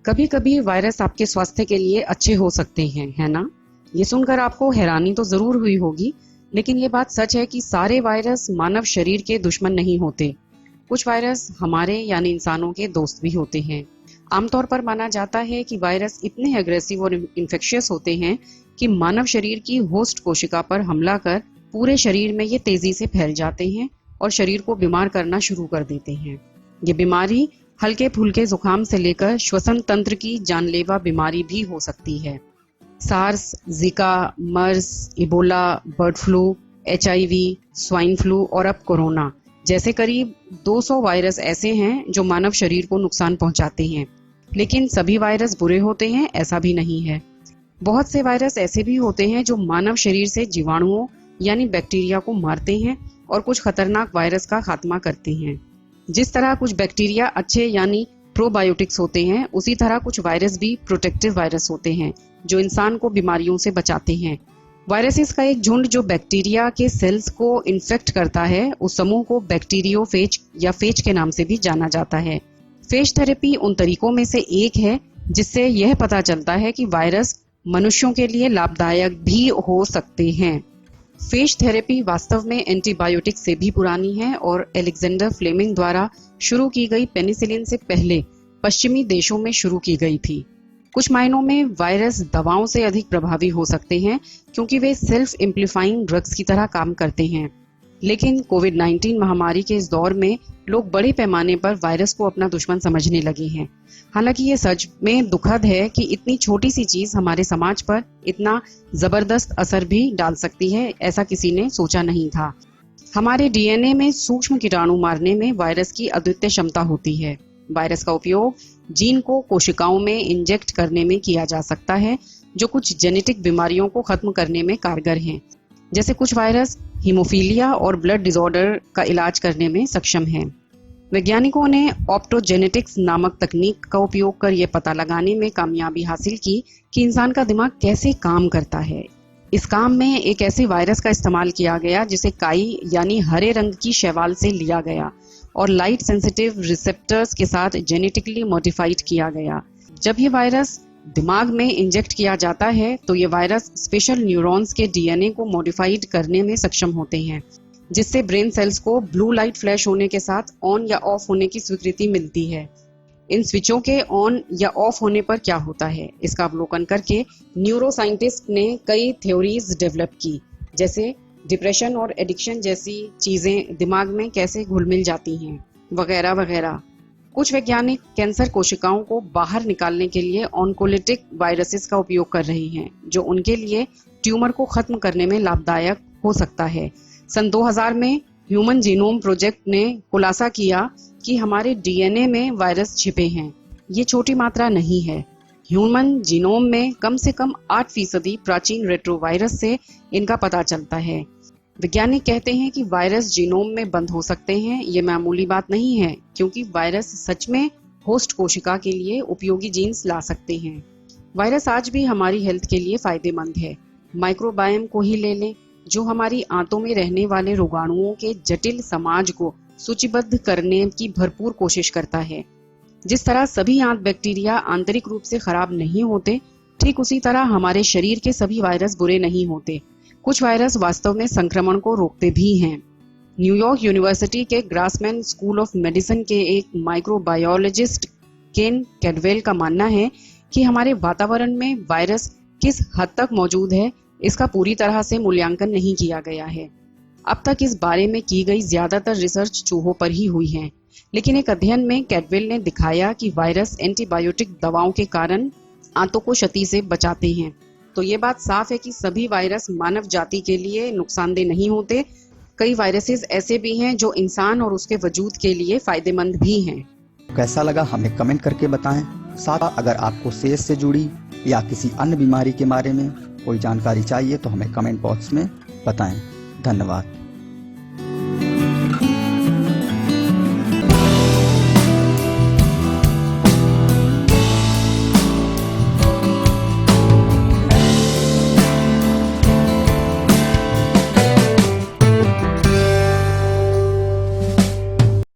कभी कभी वायरस आपके स्वास्थ्य के लिए अच्छे हो सकते हैं, है ना? ये सुनकर आपको हैरानी तो जरूर हुई होगी, लेकिन ये बात सच है कि सारे वायरस मानव शरीर के दुश्मन नहीं होते। कुछ वायरस हमारे यानी इंसानों के दोस्त भी होते हैं। आमतौर पर माना जाता है कि वायरस इतने एग्रेसिव और इन्फेक्शियस होते हैं कि मानव शरीर की होस्ट कोशिका पर हमला कर पूरे शरीर में ये तेजी से फैल जाते हैं और शरीर को बीमार करना शुरू कर देते हैं। ये बीमारी हल्के फुल्के जुकाम से लेकर श्वसन तंत्र की जानलेवा बीमारी भी हो सकती है। SARS, Zika, MERS, Ebola, bird flu, HIV, swine flu और अब कोरोना जैसे करीब 200 वायरस ऐसे हैं जो मानव शरीर को नुकसान पहुंचाते हैं। लेकिन सभी वायरस बुरे होते हैं, ऐसा भी नहीं है। बहुत से वायरस ऐसे भी होते हैं जो मानव शरीर से जीवाणुओं यानी बैक्टीरिया को मारते हैं और कुछ खतरनाक वायरस का खात्मा करते हैं। जिस तरह कुछ बैक्टीरिया अच्छे यानी प्रोबायोटिक्स होते हैं, उसी तरह कुछ वायरस भी प्रोटेक्टिव वायरस होते हैं जो इंसान को बीमारियों से बचाते हैं। वायरसेस का एक झुंड जो बैक्टीरिया के सेल्स को इन्फेक्ट करता है, उस समूह को बैक्टीरियोफेज या फेज के नाम से भी जाना जाता है। फेज थेरेपी उन तरीकों में से एक है जिससे यह पता चलता है कि वायरस मनुष्यों के लिए लाभदायक भी हो सकते हैं। फेज थेरेपी वास्तव में एंटीबायोटिक से भी पुरानी है और अलेक्जेंडर फ्लेमिंग द्वारा शुरू की गई पेनिसिलिन से पहले पश्चिमी देशों में शुरू की गई थी। कुछ मायनों में वायरस दवाओं से अधिक प्रभावी हो सकते हैं क्योंकि वे सेल्फ एम्प्लीफाइंग ड्रग्स की तरह काम करते हैं। लेकिन कोविड-19 महामारी के इस दौर में लोग बड़े पैमाने पर वायरस को अपना दुश्मन समझने लगे हैं। हालांकि ये सच में दुखद है कि इतनी छोटी सी चीज हमारे समाज पर इतना जबरदस्त असर भी डाल सकती है, ऐसा किसी ने सोचा नहीं था। हमारे DNA में सूक्ष्म कीटाणु मारने में वायरस की अद्वितीय क्षमता होती है। वायरस का उपयोग जीन को कोशिकाओं में इंजेक्ट करने में किया जा सकता है, जो कुछ जेनेटिक बीमारियों को खत्म करने में कारगर हैं। जैसे कुछ वायरस हीमोफीलिया और ब्लड डिसऑर्डर का इलाज करने में सक्षम हैं। वैज्ञानिकों ने ऑप्टोजेनेटिक्स नामक तकनीक का उपयोग कर यह पता लगाने में कामयाबी हासिल की कि इंसान का दिमाग कैसे काम करता है। इस काम में एक ऐसे वायरस का इस्तेमाल किया गया जिसे काई यानी हरे रंग की शैवाल से लिया गया और लाइट सेंसिटिव रिसेप्टर्स के साथ जेनेटिकली मॉडिफाइड किया गया। जब ये वायरस दिमाग में इंजेक्ट किया जाता है तो ये वायरस स्पेशल न्यूरॉन्स के DNA को मॉडिफाइड करने में सक्षम होते हैं, जिससे ब्रेन सेल्स को ब्लू लाइट फ्लैश होने के साथ ऑन या ऑफ होने की स्वीकृति मिलती है। इन स्विचों के ऑन या ऑफ होने पर क्या होता है, इसका अवलोकन करके न्यूरोसाइंटिस्ट ने कई थ्योरीज डेवलप की, जैसे डिप्रेशन और एडिक्शन जैसी चीजें दिमाग में कैसे घुल मिल जाती हैं, वगैरह वगैरह। कुछ वैज्ञानिक कैंसर कोशिकाओं को बाहर निकालने के लिए ऑन्कोलिटिक वायरसेस का उपयोग कर रहे हैं, जो उनके लिए ट्यूमर को खत्म करने में लाभदायक हो सकता है। सन 2000 में ह्यूमन जीनोम प्रोजेक्ट ने खुलासा किया कि हमारे DNA में वायरस छिपे हैं। ये छोटी मात्रा नहीं है। ह्यूमन जीनोम में कम से कम 8% प्राचीन रेट्रोवायरस से इनका पता चलता है। वैज्ञानिक कहते हैं कि वायरस जीनोम में बंद हो सकते हैं। ये मामूली बात नहीं है, क्योंकि वायरस सच में होस्ट कोशिका के लिए उपयोगी जीन्स ला सकते हैं। वायरस आज भी हमारी हेल्थ के लिए फायदेमंद है। माइक्रोबायोम को ही ले लें, जो हमारी आंतों में रहने वाले रोगाणुओं के जटिल समाज को सूचीबद्ध करने की भरपूर कोशिश करता है। जिस तरह सभी आंत बैक्टीरिया आंतरिक रूप से खराब नहीं होते, ठीक उसी तरह हमारे शरीर के सभी वायरस बुरे नहीं होते। कुछ वायरस वास्तव में संक्रमण को रोकते भी हैं। न्यूयॉर्क यूनिवर्सिटी के ग्रासमैन स्कूल ऑफ मेडिसिन के एक माइक्रोबायोलॉजिस्ट केन कैडवेल का मानना है कि हमारे वातावरण में वायरस किस हद तक मौजूद है, इसका पूरी तरह से मूल्यांकन नहीं किया गया है। अब तक इस बारे में की गई ज्यादातर रिसर्च चूहों पर ही हुई है, लेकिन एक अध्ययन में कैडवेल ने दिखाया कि वायरस एंटीबायोटिक दवाओं के कारण आंतों को क्षति से बचाते हैं। तो ये बात साफ है कि सभी वायरस मानव जाति के लिए नुकसानदेह नहीं होते। कई वायरसेस ऐसे भी हैं जो इंसान और उसके वजूद के लिए फायदेमंद भी हैं। कैसा लगा हमें कमेंट करके बताएं। साथ अगर आपको सेहत से जुड़ी या किसी अन्य बीमारी के बारे में कोई जानकारी चाहिए तो हमें कमेंट बॉक्स में बताएं। धन्यवाद।